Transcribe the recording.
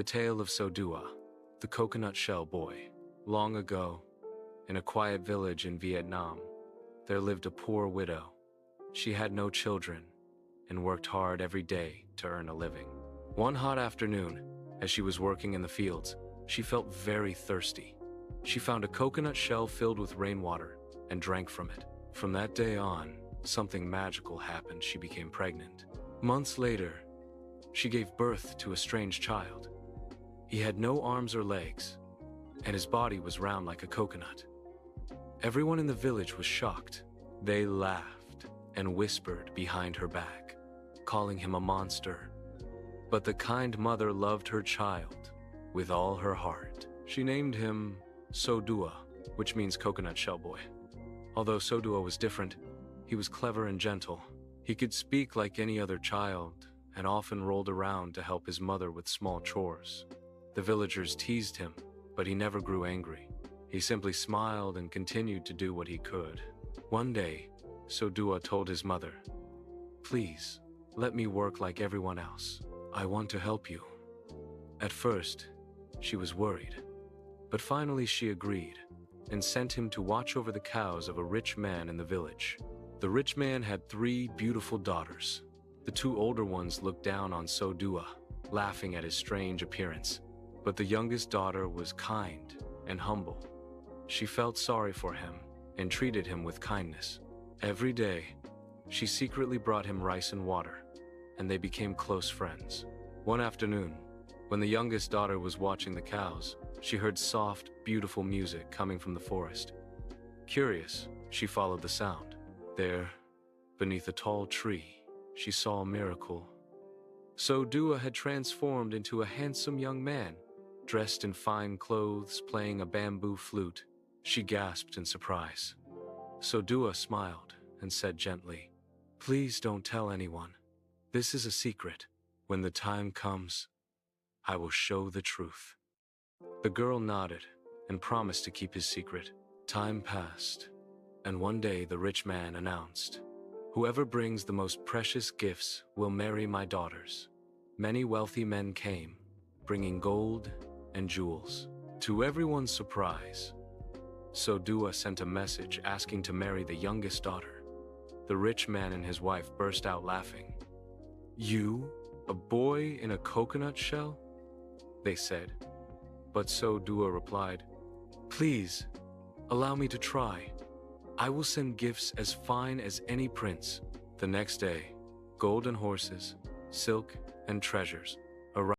The tale of Sodua, the coconut shell boy. Long ago, in a quiet village in Vietnam, there lived a poor widow. She had no children and worked hard every day to earn a living. One hot afternoon, as she was working in the fields, she felt very thirsty. She found a coconut shell filled with rainwater and drank from it. From that day on, something magical happened. She became pregnant. Months later, she gave birth to a strange child. He had no arms or legs, and his body was round like a coconut. Everyone in the village was shocked. They laughed and whispered behind her back, calling him a monster. But the kind mother loved her child with all her heart. She named him Sodua, which means coconut shell boy. Although Sodua was different, he was clever and gentle. He could speak like any other child and often rolled around to help his mother with small chores. The villagers teased him, but he never grew angry. He simply smiled and continued to do what he could. One day, Sodua told his mother, "Please, let me work like everyone else. I want to help you." At first, she was worried, but finally she agreed and sent him to watch over the cows of a rich man in the village. The rich man had 3 beautiful daughters. The 2 older ones looked down on Sodua, laughing at his strange appearance. But the youngest daughter was kind and humble. She felt sorry for him and treated him with kindness. Every day, she secretly brought him rice and water, and they became close friends. One afternoon, when the youngest daughter was watching the cows, she heard soft, beautiful music coming from the forest. Curious, she followed the sound. There, beneath a tall tree, she saw a miracle. Sodua had transformed into a handsome young man, dressed in fine clothes, playing a bamboo flute. She gasped in surprise. Sodua smiled and said gently, "Please don't tell anyone. This is a secret. When the time comes, I will show the truth." The girl nodded and promised to keep his secret. Time passed, and one day the rich man announced, "Whoever brings the most precious gifts will marry my daughters." Many wealthy men came, bringing gold and jewels. To everyone's surprise, Sodua sent a message asking to marry the youngest daughter. The rich man and his wife burst out laughing. "You, a boy in a coconut shell?" they said. But Sodua replied, "Please, allow me to try. I will send gifts as fine as any prince." The next day, golden horses, silk, and treasures arrived.